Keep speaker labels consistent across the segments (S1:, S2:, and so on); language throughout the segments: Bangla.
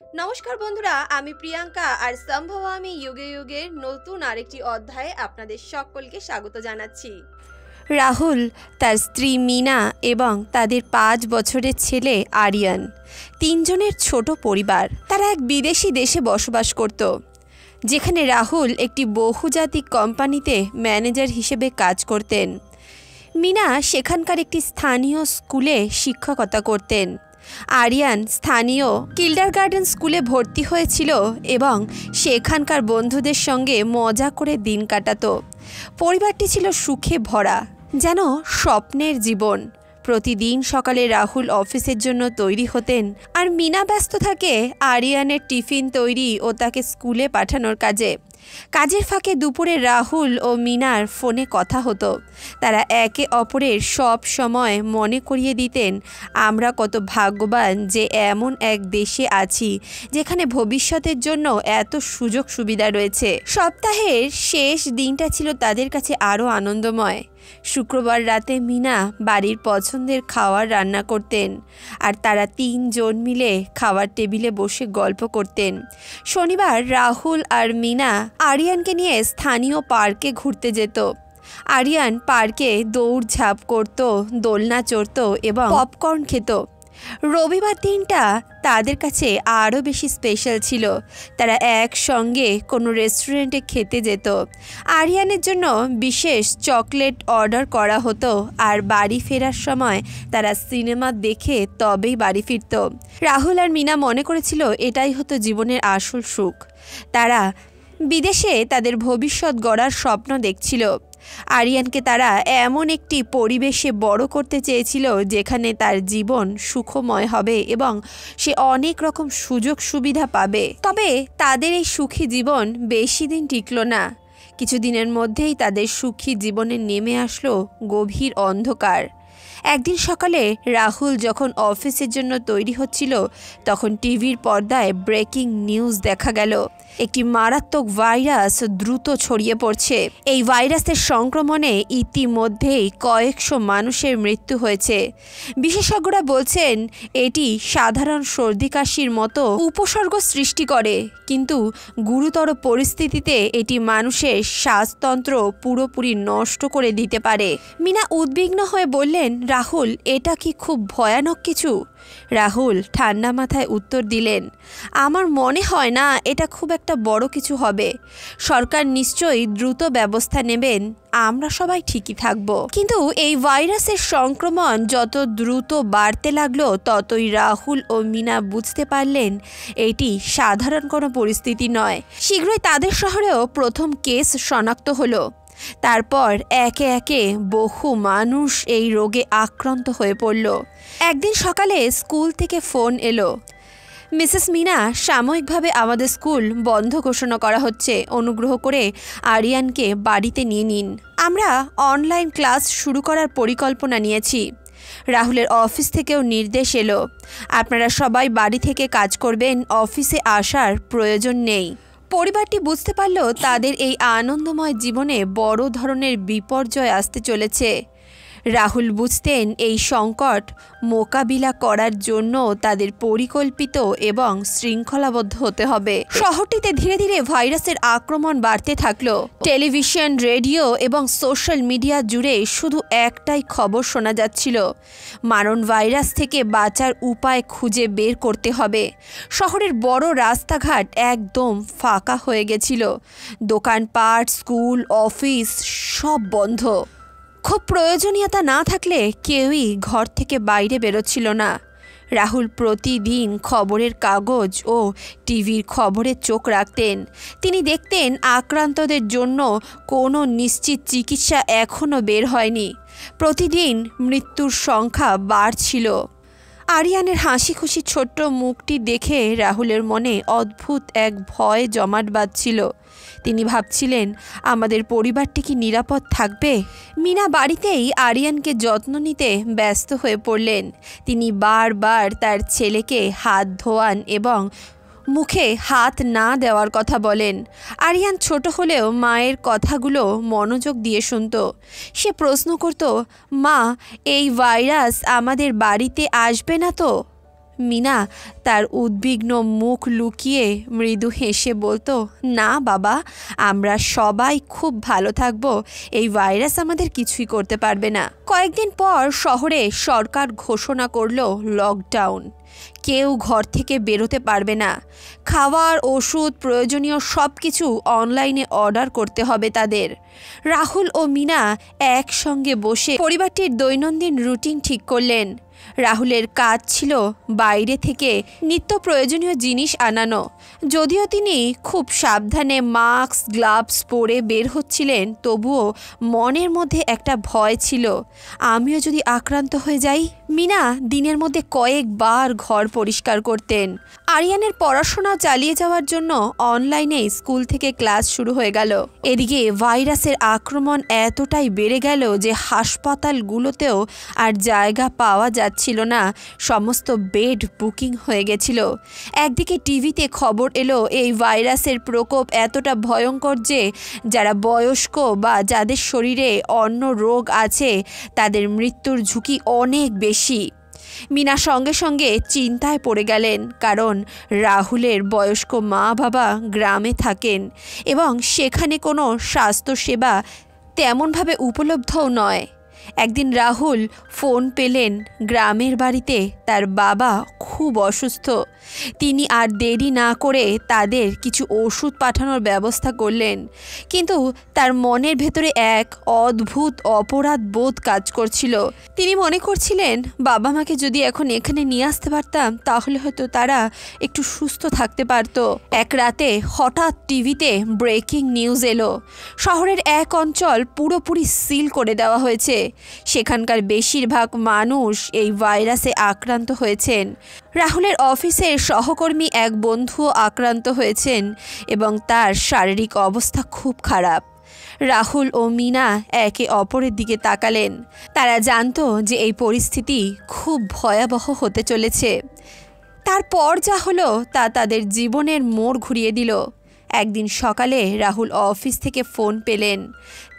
S1: নমস্কার বন্ধুরা, আমি প্রিয়াঙ্কা আর সম্ভবামি যুগে যুগের নতুন আরেকটি অধ্যায়ে আপনাদের সকলকে স্বাগত জানাচ্ছি। রাহুল, তার স্ত্রী মিনা এবং তাদের 5 বছরের ছেলে আরিয়ান, তিনজনের ছোট পরিবার। তারা এক বিদেশি দেশে বসবাস করত, যেখানে রাহুল একটি বহুজাতিক কোম্পানিতে ম্যানেজার হিসেবে কাজ করতেন। মিনা সেখানকার একটি স্থানীয় স্কুলে শিক্ষকতা করতেন। আরিয়ান স্থানীয় কিন্ডারগার্টেন স্কুলে ভর্তি হয়েছিল এবং সেখানকার বন্ধুদের সঙ্গে মজা করে দিন কাটাতো। পরিবারটি ছিল সুখে ভরা, যেন স্বপ্নের জীবন। প্রতিদিন সকালে রাহুল অফিসের জন্য তৈরি হতেন, আর মিনা ব্যস্ত থাকে আরিয়ানের টিফিন তৈরি ও তাকে স্কুলে পাঠানোর কাজে। কাজের ফাঁকে দুপুরে রাহুল ও মিনার ফোনে কথা হতো। তারা একে অপরের সব সময় মনে করিয়ে দিতেন আমরা কত ভাগ্যবান যে এমন এক দেশে আছি যেখানে ভবিষ্যতের জন্য এত সুযোগ সুবিধা রয়েছে। সপ্তাহের শেষ দিনটা ছিল তাদের কাছে আরও আনন্দময়। শুক্রবার রাতে মিনা বাড়ির পছন্দের খাবার রান্না করতেন, আর তারা 3 জন মিলে খাওয়ার টেবিলে বসে গল্প করতেন। শনিবার রাহুল আর মিনা আরিয়ানকে নিয়ে স্থানীয় পার্কে ঘুরতে যেত। আরিয়ান পার্কে দৌড়ঝাঁপ করত, দোলনা চড়ত এবং পপকর্ন খেত। রবিবার দিনটা তাদের কাছে আরও বেশি স্পেশাল ছিল। তারা একসঙ্গে কোনো রেস্টুরেন্টে খেতে যেত। আরিয়ানের জন্য বিশেষ চকলেট অর্ডার করা হতো, আর বাড়ি ফেরার সময় তারা সিনেমা দেখে তবেই বাড়ি ফিরত। রাহুল আর মিনা মনে করেছিল এটাই হতো জীবনের আসল সুখ। তারা বিদেশে তাদের ভবিষ্যৎ গড়ার স্বপ্ন দেখছিল। আরিয়ানকে তারা এমন একটি পরিবেশে বড় করতে চেয়েছিল যেখানে তার জীবন সুখময় হবে এবং সে অনেক রকম সুযোগ সুবিধা পাবে। তবে তাদের এই সুখী জীবন বেশি দিন টিকল না। কিছুদিনের মধ্যেই তাদের সুখী জীবনে নেমে আসলো গভীর অন্ধকার। একদিন সকালে রাহুল যখন অফিসের জন্য তৈরি হচ্ছিল, তখন টিভির পর্দায় ব্রেকিং নিউজ দেখা গেল। একটি মারাত্মক ভাইরাস দ্রুত ছড়িয়ে পড়ছে। এই ভাইরাসের সংক্রমণে ইতিমধ্যেই কয়েকশো মানুষের মৃত্যু হয়েছে। বিশেষজ্ঞরা বলছেন এটি সাধারণ সর্দি কাশির মতো উপসর্গ সৃষ্টি করে, কিন্তু গুরুতর পরিস্থিতিতে এটি মানুষের শ্বাসতন্ত্র পুরোপুরি নষ্ট করে দিতে পারে। মিনা উদ্বিগ্ন হয়ে বললেন, রাহুল, এটা কি খুব ভয়ানক কিছু? রাহুল ঠান্ডা মাথায় উত্তর দিলেন, আমার মনে হয় না এটা খুব একটা বড় কিছু হবে। সরকার নিশ্চয়ই দ্রুত ব্যবস্থা নেবেন, আমরা সবাই ঠিকই থাকব। কিন্তু এই ভাইরাসের সংক্রমণ যত দ্রুত বাড়তে লাগলো, ততই রাহুল ও মিনা বুঝতে পারলেন এটি সাধারণ কোনো পরিস্থিতি নয়। শীঘ্রই তাদের শহরেও প্রথম কেস শনাক্ত হলো। তারপর একে একে বহু মানুষ এই রোগে আক্রান্ত হয়ে পড়ল। একদিন সকালে স্কুল থেকে ফোন এলো, মিসেস মিনা, সাময়িকভাবে আমাদের স্কুল বন্ধ ঘোষণা করা হচ্ছে। অনুগ্রহ করে আরিয়ানকে বাড়িতে নিয়ে নিন। আমরা অনলাইন ক্লাস শুরু করার পরিকল্পনা নিয়েছি। রাহুলের অফিস থেকেও নির্দেশ এলো, আপনারা সবাই বাড়ি থেকে কাজ করবেন, অফিসে আসার প্রয়োজন নেই। পরিবারটি বুঝতে পারল তাদের এই আনন্দময় জীবনে বড় ধরনের বিপর্যয় আসতে চলেছে। রাহুল বুঝতেন এই সংকট মোকাবিলা করার জন্য তাদের পরিকল্পিত এবং শৃঙ্খলাবদ্ধ হতে হবে। শহরটিতে ধীরে ধীরে ভাইরাসের আক্রমণ বাড়তে থাকলো। টেলিভিশন, রেডিও এবং সোশ্যাল মিডিয়া জুড়ে শুধু একটাই খবর শোনা যাচ্ছিল, মারণ ভাইরাস থেকে বাঁচার উপায় খুঁজে বের করতে হবে। শহরের বড় রাস্তাঘাট একদম ফাঁকা হয়ে গেছিল। দোকানপাট, স্কুল, অফিস সব বন্ধ। খুব প্রয়োজনীয়তা না থাকলে কেউই ঘর থেকে বাইরে বেরোচ্ছিল না। রাহুল প্রতিদিন খবরের কাগজ ও টিভির খবরে চোখ রাখতেন। তিনি দেখতেন আক্রান্তদের জন্য কোনো নিশ্চিত চিকিৎসা এখনও বের হয়নি। প্রতিদিন মৃত্যুর সংখ্যা বাড়ছিল। আরিয়ানের হাসি খুশি ছোট্ট মুখটি দেখে রাহুলের মনে অদ্ভুত এক ভয় জমাট বাঁধছিল। তিনি ভাবছিলেন, আমাদের পরিবারটি কি নিরাপদ থাকবে? মিনা বাড়িতেই আরিয়ানকে যত্ন নিতে ব্যস্ত হয়ে পড়লেন। তিনি বারবার তার ছেলেকে হাত ধোয়ান এবং মুখে হাত না দেওয়ার কথা বলেন। আরিয়ান ছোট হলেও মায়ের কথাগুলো মনোযোগ দিয়ে শুনত। সে প্রশ্ন করত, মা, এই ভাইরাস আমাদের বাড়িতে আসবে না তো? মিনা তার উদ্বিগ্ন মুখ লুকিয়ে মৃদু হেসে বলতো, না বাবা, আমরা সবাই খুব ভালো থাকবো, এই ভাইরাস আমাদের কিছুই করতে পারবে না। কয়েকদিন পর শহরে সরকার ঘোষণা করলো লকডাউন। কেউ ঘর থেকে বেরোতে পারবে না। খাবার, ওষুধ, প্রয়োজনীয় সব কিছু অনলাইনে অর্ডার করতে হবে তাদের। রাহুল ও মিনা একসঙ্গে বসে পরিবারটির দৈনন্দিন রুটিন ঠিক করলেন। রাহুলের কাজ ছিল বাইরে থেকে নিত্য প্রয়োজনীয় জিনিস আনানো। যদিও তিনি খুব সাবধানে মাস্ক, গ্লাভস পরে বের হচ্ছিলেন, তবুও মনের মধ্যে একটা ভয় ছিল, আমিও যদি আক্রান্ত হয়ে যাই। মিনা দিনের মধ্যে কয়েকবার ঘর পরিষ্কার করতেন। আরিয়ানের পড়াশোনা চালিয়ে যাওয়ার জন্য অনলাইনে স্কুল থেকে ক্লাস শুরু হয়ে গেল। এদিকে ভাইরাসের আক্রমণ এতটাই বেড়ে গেল যে হাসপাতালগুলোতেও আর জায়গা পাওয়া যাচ্ছিল না, সমস্ত বেড বুকিং হয়ে গেছিল। একদিকে টিভিতে খবর এলো এই ভাইরাসের প্রকোপ এতটা ভয়ঙ্কর যে যারা বয়স্ক বা যাদের শরীরে অন্য রোগ আছে তাদের মৃত্যুর ঝুঁকি অনেক বেশি। মিনা সঙ্গে সঙ্গে চিন্তায় পড়ে গেলেন, কারণ রাহুলের বয়স্ক মা বাবা গ্রামে থাকেন এবং সেখানে কোনো স্বাস্থ্যসেবা তেমনভাবে উপলব্ধও নয়। একদিন রাহুল ফোন পেলেন গ্রামের বাড়িতে তার বাবা খুব অসুস্থ। তিনি আর দেরি না করে তাদের কিছু ওষুধ পাঠানোর ব্যবস্থা করলেন, কিন্তু তার মনের ভেতরে এক অদ্ভুত অপরাধ বোধ কাজ করছিল। তিনি মনে করছিলেন, বাবা মাকে যদি এখন এখানে নিয়ে আসতে পারতাম তাহলে হয়তো তারা একটু সুস্থ থাকতে পারত। এক রাতে হঠাৎ টিভিতে ব্রেকিং নিউজ এলো, শহরের এক অঞ্চল পুরোপুরি সিল করে দেওয়া হয়েছে। সেখানকার বেশিরভাগ মানুষ এই ভাইরাসে আক্রান্ত হয়েছেন। রাহুলের অফিসের সহকর্মী এক বন্ধুও আক্রান্ত হয়েছেন এবং তার শারীরিক অবস্থা খুব খারাপ। রাহুল ও মিনা একে অপরের দিকে তাকালেন। তারা জানতো যে এই পরিস্থিতি খুব ভয়াবহ হতে চলেছে। তারপর যা হলো তা তাদের জীবনের মোড় ঘুরিয়ে দিল। একদিন সকালে রাহুল অফিস থেকে ফোন পেলেন।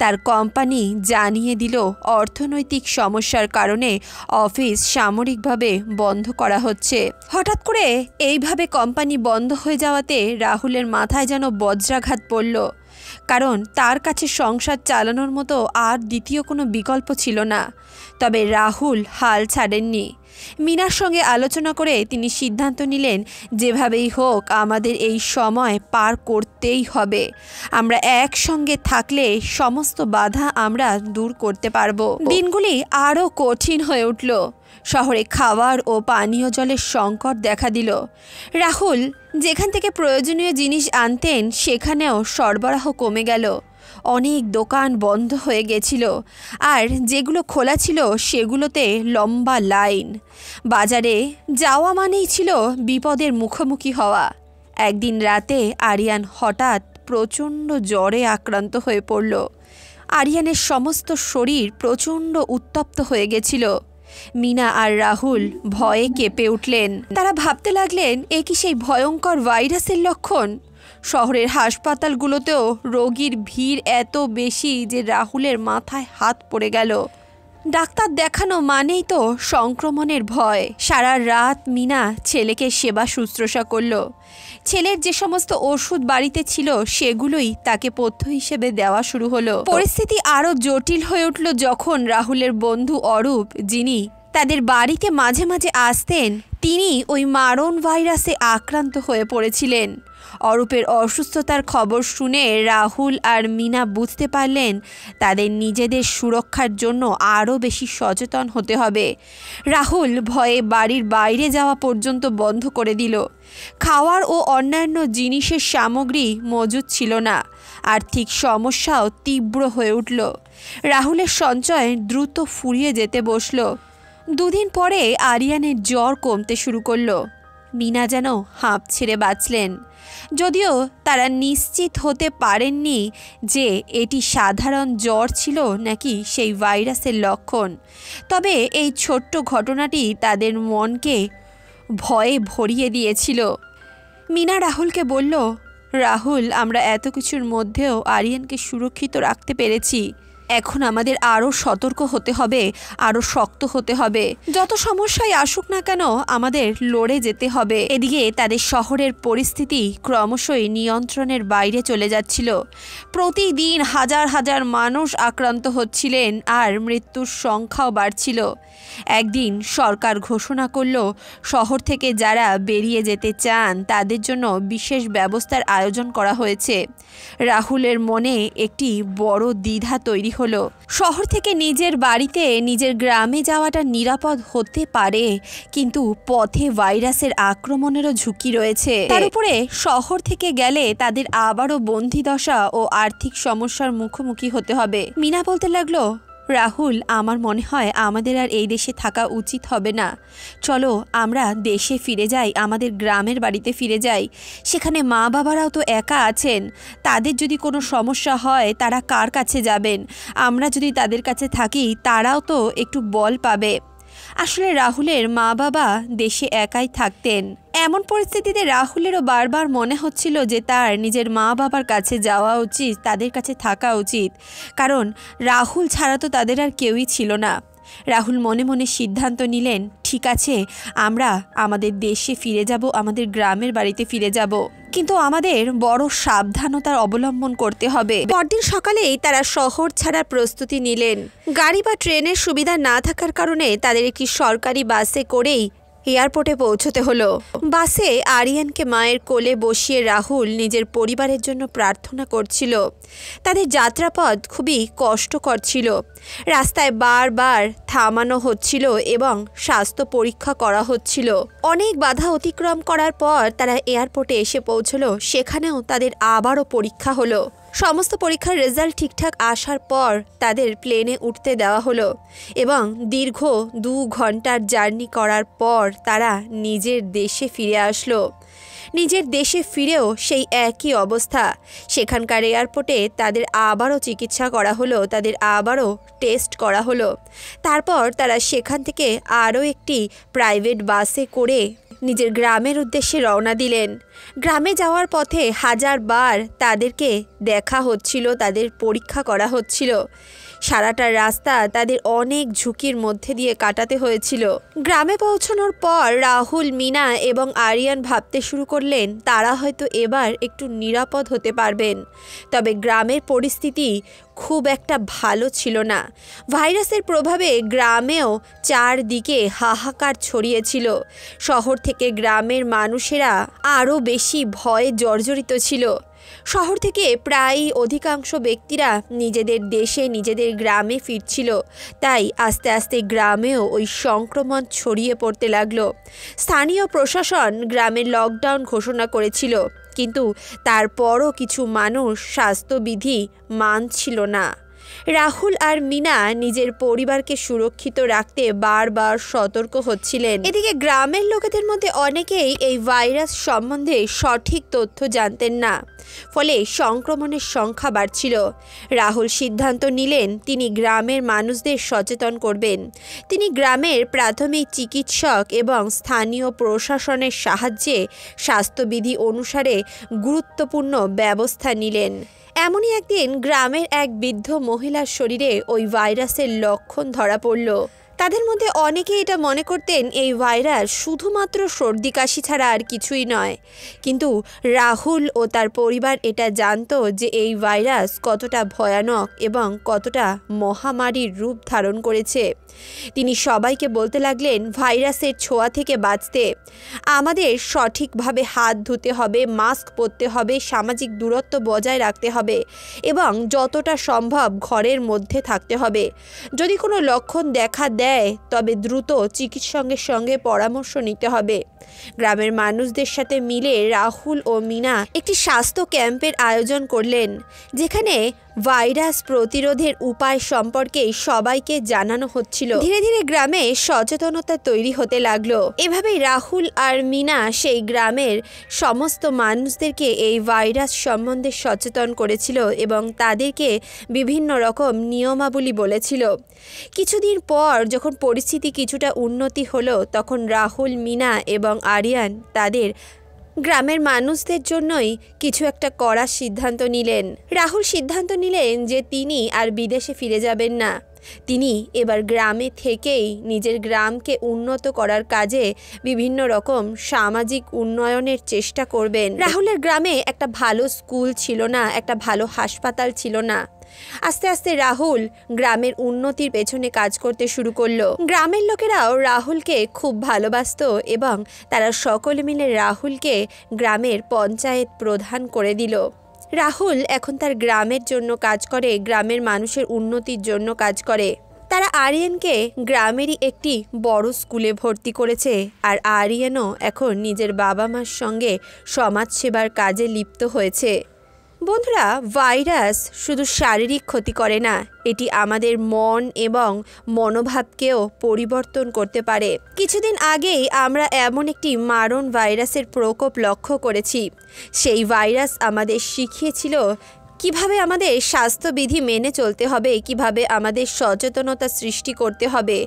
S1: তার কোম্পানি জানিয়ে দিল অর্থনৈতিক সমস্যার কারণে অফিস সাময়িকভাবে বন্ধ করা হচ্ছে। হঠাৎ করে এইভাবে কোম্পানি বন্ধ হয়ে যাওয়াতে রাহুলের মাথায় যেন বজ্রাঘাত পড়ল, কারণ তার কাছে সংসার চালানোর মতো আর দ্বিতীয় কোনো বিকল্প ছিল না। তবে রাহুল হাল ছাড়েননি। মিনার সঙ্গে আলোচনা করে তিনি সিদ্ধান্ত নিলেন, যেভাবেই হোক আমাদের এই সময় পার করতেই হবে। আমরা একসঙ্গে থাকলে সমস্ত বাধা আমরা দূর করতে পারবো। দিনগুলি আরও কঠিন হয়ে উঠল। শহরে খাবার ও পানীয় জলের সংকট দেখা দিল। রাহুল যেখান থেকে প্রয়োজনীয় জিনিস আনতেন সেখানেও সরবরাহ কমে গেল। অনেক দোকান বন্ধ হয়ে গেছিল, আর যেগুলো খোলা ছিল সেগুলোতে লম্বা লাইন। বাজারে যাওয়া মানেই ছিল বিপদের মুখোমুখি হওয়া। একদিন রাতে আরিয়ান হঠাৎ প্রচণ্ড জ্বরে আক্রান্ত হয়ে পড়ল। আরিয়ানের সমস্ত শরীর প্রচণ্ড উত্তপ্ত হয়ে গেছিল। মিনা আর রাহুল ভয়ে কেঁপে উঠলেন। তারা ভাবতে লাগলেন, এ কি সেই ভয়ঙ্কর ভাইরাসের লক্ষণ? শহরের হাসপাতালগুলোতেও রোগীর ভিড় এত বেশি যে রাহুলের মাথায় হাত পড়ে গেল। ডাক্তার দেখানো মানেই তো সংক্রমণের ভয়। সারা রাত মিনা ছেলেকে সেবা শুশ্রূষা করল। ছেলের যে সমস্ত ওষুধ বাড়িতে ছিল সেগুলোই তাকে পথ্য হিসেবে দেওয়া শুরু হলো। পরিস্থিতি আরও জটিল হয়ে উঠল যখন রাহুলের বন্ধু অরূপ, যিনি তাদের বাড়িতে মাঝে মাঝে আসতেন, তিনি ওই মারণ ভাইরাসে আক্রান্ত হয়ে পড়েছিলেন। অরূপের অসুস্থতার খবর শুনে রাহুল আর মিনা বুঝতে পারলেন তাদের নিজেদের সুরক্ষার জন্য আরও বেশি সচেতন হতে হবে। রাহুল ভয়ে বাড়ির বাইরে যাওয়া পর্যন্ত বন্ধ করে দিল। খাওয়ার ও অন্যান্য জিনিসের সামগ্রী মজুদ ছিল না। আর্থিক সমস্যাও তীব্র হয়ে উঠল। রাহুলের সঞ্চয় দ্রুত ফুরিয়ে যেতে বসল। দুদিন পরে আরিয়ানের জ্বর কমতে শুরু করলো। মিনা যেন হাঁপ ছেড়ে বাঁচলেন, যদিও তারা নিশ্চিত হতে পারেননি যে এটি সাধারণ জ্বর ছিল নাকি সেই ভাইরাসের লক্ষণ। তবে এই ছোট্ট ঘটনাটি তাদের মনকে ভয়ে ভরিয়ে দিয়েছিল। মিনা রাহুলকে বলল, রাহুল, আমরা এত কিছুর মধ্যেও আরিয়ানকে সুরক্ষিত রাখতে পেরেছি। এখন আমাদের আরও সতর্ক হতে হবে, আরও শক্ত হতে হবে। যত সমস্যাই আসুক না কেন আমাদের লড়ে যেতে হবে। এদিকে তাদের শহরের পরিস্থিতি ক্রমশই নিয়ন্ত্রণের বাইরে চলে যাচ্ছিল। প্রতিদিন হাজার হাজার মানুষ আক্রান্ত হচ্ছিলেন আর মৃত্যুর সংখ্যাও বাড়ছিল। একদিন সরকার ঘোষণা করল শহর থেকে যারা বেরিয়ে যেতে চান তাদের জন্য বিশেষ ব্যবস্থার আয়োজন করা হয়েছে। রাহুলের মনে একটি বড় দ্বিধা তৈরি হলো। শহর থেকে নিজের বাড়িতে নিজের গ্রামে যাওয়াটা নিরাপদ হতে পারে, কিন্তু পথে ভাইরাসের আক্রমণেরও ঝুঁকি রয়েছে। তার উপরে শহর থেকে গেলে তাদের আবারও বন্দিদশা ও আর্থিক সমস্যার মুখোমুখি হতে হবে। মিনা বলতে লাগলো, রাহুল, আমার মনে হয় আমাদের আর এই দেশে থাকা উচিত হবে না। চলো আমরা দেশে ফিরে যাই, আমাদের গ্রামের বাড়িতে ফিরে যাই। সেখানে মা বাবারাও তো একা আছেন, তাদের যদি কোনো সমস্যা হয় তারা কার কাছে যাবেন? আমরা যদি তাদের কাছে থাকি তারাও তো একটু বল পাবে। আসলে রাহুলের মা বাবা দেশে একাই থাকতেন। এমন পরিস্থিতিতে রাহুলেরও বারবার মনে হচ্ছিল যে তার নিজের মা বাবার কাছে যাওয়া উচিত, তাদের কাছে থাকা উচিত, কারণ রাহুল ছাড়া তো তাদের আর কেউই ছিল না। রাহুল মনে মনে সিদ্ধান্ত নিলেন, ঠিক আছে, আমরা আমাদের দেশে ফিরে যাব, আমাদের গ্রামের বাড়িতে ফিরে যাব, কিন্তু আমাদের বড় সাবধানতার অবলম্বন করতে হবে। পরদিন সকালেই তারা শহর ছাড়ার প্রস্তুতি নিলেন। গাড়ি বা ট্রেনের সুবিধা না থাকার কারণে তাদের একটি সরকারি বাসে করেই এয়ারপোর্টে পৌঁছতে হলো। বাসে আরিয়ানকে মায়ের কোলে বসিয়ে রাহুল নিজের পরিবারের জন্য প্রার্থনা করছিল। তাদের যাত্রাপথ খুবই কষ্টকর ছিল। রাস্তায় বারবার থামানো হচ্ছিল এবং স্বাস্থ্য পরীক্ষা করা হচ্ছিল। অনেক বাধা অতিক্রম করার পর তারা এয়ারপোর্টে এসে পৌঁছলো। সেখানেও তাদের আবারও পরীক্ষা হলো। সমস্ত পরীক্ষার রেজাল্ট ঠিকঠাক আসার পর তাদের প্লেনে উঠতে দেওয়া হলো এবং দীর্ঘ 2 ঘন্টার জার্নি করার পর তারা নিজের দেশে ফিরে আসলো। নিজের দেশে ফিরেও সেই একই অবস্থা। সেখানকার এয়ারপোর্টে তাদের আবারও চিকিৎসা করা হলো, তাদের আবারও টেস্ট করা হলো। তারপর তারা সেখান থেকে আরও একটি প্রাইভেট বাসে করে নিজের গ্রামের উদ্দেশ্যে রওনা দিলেন। গ্রামে যাওয়ার পথে হাজারবার তাদেরকে দেখা হচ্ছিল, তাদের পরীক্ষা করা হচ্ছিল। সারাটা রাস্তা তাদের অনেক ঝুঁকির মধ্যে দিয়ে কাটাতে হয়েছিল। গ্রামে পৌঁছানোর পর রাহুল, মিনা এবং আরিয়ান ভাবতে শুরু করলেন তারা হয়তো এবার একটু নিরাপদ হতে পারবেন। তবে গ্রামের পরিস্থিতি খুব একটা ভালো ছিল না। ভাইরাসের প্রভাবে গ্রামেও চারদিকে হাহাকার ছড়িয়েছিল। শহর থেকে গ্রামের মানুষেরা আরও বেশি ভয়ে জর্জরিত ছিল। শহর থেকে প্রায় অধিকাংশ ব্যক্তিরা নিজেদের দেশে, নিজেদের গ্রামে ফিরছিল। তাই আস্তে আস্তে গ্রামেও ওই সংক্রমণ ছড়িয়ে পড়তে লাগলো। স্থানীয় প্রশাসন গ্রামের লকডাউন ঘোষণা করেছিল, কিন্তু তারপরও কিছু মানুষ স্বাস্থ্যবিধি মানছিল না। রাহুল আর মিনা নিজের পরিবারকে সুরক্ষিত রাখতে বারবার সতর্ক হচ্ছিলেন। এদিকে গ্রামের লোকেদের মধ্যে অনেকেই এই ভাইরাস সম্বন্ধে সঠিক তথ্য জানতেন না, ফলে সংক্রমণের সংখ্যা বাড়ছিল। রাহুল সিদ্ধান্ত নিলেন তিনি গ্রামের মানুষদের সচেতন করবেন। তিনি গ্রামের প্রাথমিক চিকিৎসক এবং স্থানীয় প্রশাসনের সাহায্যে স্বাস্থ্যবিধি অনুসারে গুরুত্বপূর্ণ ব্যবস্থা নিলেন। এমনই একদিন গ্রামের এক বৃদ্ধ মহিলার শরীরে ওই ভাইরাসের লক্ষণ ধরা পড়ল। তাদের মধ্যে অনেকে এটা মনে করতেন এই ভাইরাস শুধুমাত্র সর্দি কাশি ছাড়া আর কিছুই নয়, কিন্তু রাহুল ও তার পরিবার এটা জানতো যে এই ভাইরাস কতটা ভয়ানক এবং কতটা মহামারীর রূপ ধারণ করেছে। তিনি সবাইকে বলতে লাগলেন, ভাইরাসের ছোঁয়া থেকে বাঁচতে আমাদের সঠিকভাবে হাত ধুতে হবে, মাস্ক পরতে হবে, সামাজিক দূরত্ব বজায় রাখতে হবে এবং যতটা সম্ভব ঘরের মধ্যে থাকতে হবে। যদি কোনো লক্ষণ দেখা দেয় তবে দ্রুত চিকিৎসকের সঙ্গে পরামর্শ নিতে হবে। গ্রামের মানুষদের সাথে মিলে রাহুল ও মিনা একটি স্বাস্থ্য ক্যাম্পের আয়োজন করলেন, যেখানে ভাইরাস প্রতিরোধের উপায় সম্পর্কে সবাইকে জানানো হচ্ছিল। ধীরে ধীরে গ্রামে সচেতনতা তৈরি হতে লাগলো। এভাবেই রাহুল আর মিনা সেই গ্রামের সমস্ত মানুষদেরকে এই ভাইরাস সম্বন্ধে সচেতন করেছিল এবং তাদেরকে বিভিন্ন রকম নিয়মাবলী বলেছিল। কিছুদিন পর যখন পরিস্থিতি কিছুটা উন্নতি হলো, তখন রাহুল, মিনা এবং আরিয়ান তাদের গ্রামের মানুষদের জন্যই কিছু একটা করার সিদ্ধান্ত নিলেন। রাহুল সিদ্ধান্ত নিলেন যে তিনি আর বিদেশে ফিরে যাবেন না, তিনি এবার গ্রামে থেকেই নিজের গ্রামকে উন্নত করার কাজে বিভিন্ন রকম সামাজিক উন্নয়নের চেষ্টা করবেন। রাহুলের গ্রামে একটা ভালো স্কুল ছিল না, একটা ভালো হাসপাতাল ছিল না। আস্তে আস্তে রাহুল গ্রামের উন্নতির পেছনে কাজ করতে শুরু করলো। গ্রামের লোকেরাও রাহুলকে খুব ভালোবাসতো এবং তারা সকলে মিলে রাহুলকে গ্রামের পঞ্চায়েত প্রধান করে দিল। রাহুল এখন তার গ্রামের জন্য কাজ করে, গ্রামের মানুষের উন্নতির জন্য কাজ করে। তারা আরিয়ানকে গ্রামেরই একটি বড় স্কুলে ভর্তি করেছে, আর আরিয়ানও এখন নিজের বাবা মার সঙ্গে সমাজসেবার কাজে লিপ্ত হয়েছে। বন্ধুরা, ভাইরাস শুধু শারীরিক ক্ষতি করে না, এটি আমাদের মন এবং মনোভাবকেও পরিবর্তন করতে পারে। কিছুদিন আগেই আমরা এমন একটি মারণ ভাইরাসের প্রকোপ লক্ষ্য করেছি। সেই ভাইরাস আমাদের শিখিয়েছিল কিভাবে আমাদের স্বাস্থ্যবিধি মেনে চলতে হবে, কিভাবে আমাদের সচেতনতা সৃষ্টি করতে হবে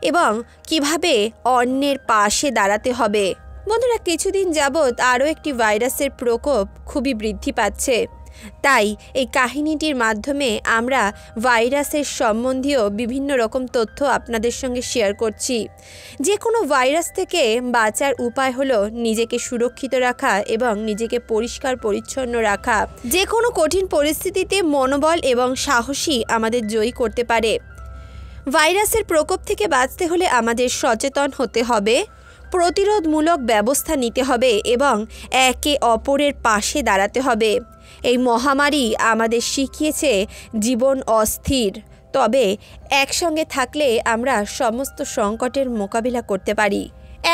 S1: এবং কিভাবে অন্যের পাশে দাঁড়াতে হবে। বন্ধুরা, কিছুদিন যাবৎ আরও একটি ভাইরাসের প্রকোপ খুবই বৃদ্ধি পাচ্ছে। তাই এই কাহিনীটির মাধ্যমে আমরা ভাইরাসের সম্বন্ধীয় বিভিন্ন রকম তথ্য আপনাদের সঙ্গে শেয়ার করছি। যে কোনো ভাইরাস থেকে বাঁচার উপায় হলো নিজেকে সুরক্ষিত রাখা এবং নিজেকে পরিষ্কার পরিচ্ছন্ন রাখা। যে কোনো কঠিন পরিস্থিতিতে মনোবল এবং সাহসী আমাদের জয়ী করতে পারে। ভাইরাসের প্রকোপ থেকে বাঁচতে হলে আমাদের সচেতন হতে হবে, প্রতিরোধমূলক ব্যবস্থা নিতে হবে এবং একে অপরের পাশে দাঁড়াতে হবে। এই মহামারী আমাদের শিখিয়েছে জীবন অস্থির, তবে একসঙ্গে থাকলে আমরা সমস্ত সংকটের মোকাবিলা করতে পারি।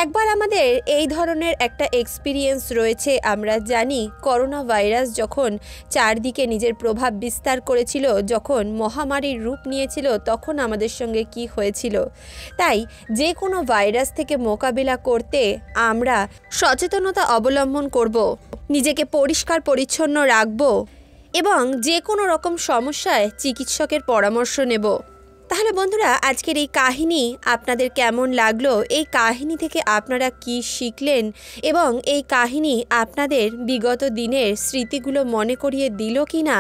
S1: একবার আমাদের এই ধরনের একটা এক্সপিরিয়েন্স রয়েছে। আমরা জানি করোনা ভাইরাস যখন চারদিকে নিজের প্রভাব বিস্তার করেছিল, যখন মহামারীর রূপ নিয়েছিল, তখন আমাদের সঙ্গে কি হয়েছিল। তাই যে কোনো ভাইরাস থেকে মোকাবিলা করতে আমরা সচেতনতা অবলম্বন করব, নিজেকে পরিষ্কার পরিচ্ছন্ন রাখব এবং যে কোনো রকম সমস্যায় চিকিৎসকের পরামর্শ নেব। তাহলে বন্ধুরা, আজকের এই কাহিনী আপনাদের কেমন লাগলো? এই কাহিনী থেকে আপনারা কি শিখলেন এবং এই কাহিনী আপনাদের বিগত দিনের স্মৃতিগুলো মনে করিয়ে দিল কি না,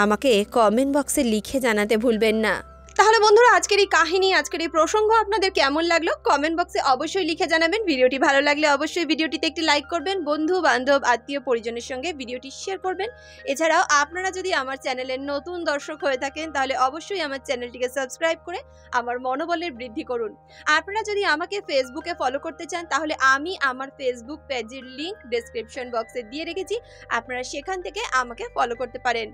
S1: আমাকে কমেন্ট বক্সে লিখে জানাতে ভুলবেন না। তাহলে বন্ধুরা, আজকের এই কাহিনী, আজকের এই প্রসঙ্গ আপনাদের কেমন লাগলো কমেন্ট বক্সে অবশ্যই লিখে জানাবেন। ভিডিওটি ভালো লাগলে অবশ্যই ভিডিওটিতে একটি লাইক করবেন, বন্ধু বান্ধব আত্মীয় পরিজনের সঙ্গে ভিডিওটি শেয়ার করবেন। এছাড়াও আপনারা যদি আমার চ্যানেলের নতুন দর্শক হয়ে থাকেন তাহলে অবশ্যই আমার চ্যানেলটিকে সাবস্ক্রাইব করে আমার মনোবলের বৃদ্ধি করুন। আপনারা যদি আমাকে ফেসবুকে ফলো করতে চান তাহলে আমি আমার ফেসবুক পেজের লিংক ডেসক্রিপশন বক্সে দিয়ে রেখেছি, আপনারা সেখান থেকে আমাকে ফলো করতে পারেন।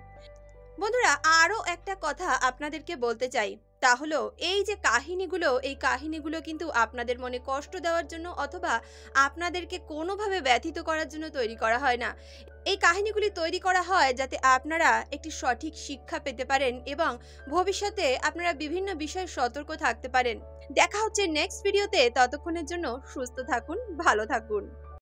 S1: বন্ধুরা, আরও একটা কথা আপনাদেরকে বলতে চাই, তা হলো এই যে কাহিনীগুলো, এই কাহিনীগুলো কিন্তু আপনাদের মনে কষ্ট দেওয়ার জন্য অথবা আপনাদেরকে কোনোভাবে ব্যথিত করার জন্য তৈরি করা হয় না। এই কাহিনীগুলি তৈরি করা হয় যাতে আপনারা একটি সঠিক শিক্ষা পেতে পারেন এবং ভবিষ্যতে আপনারা বিভিন্ন বিষয়ে সতর্ক থাকতে পারেন। দেখা হচ্ছে নেক্সট ভিডিওতে, ততক্ষণের জন্য সুস্থ থাকুন, ভালো থাকুন।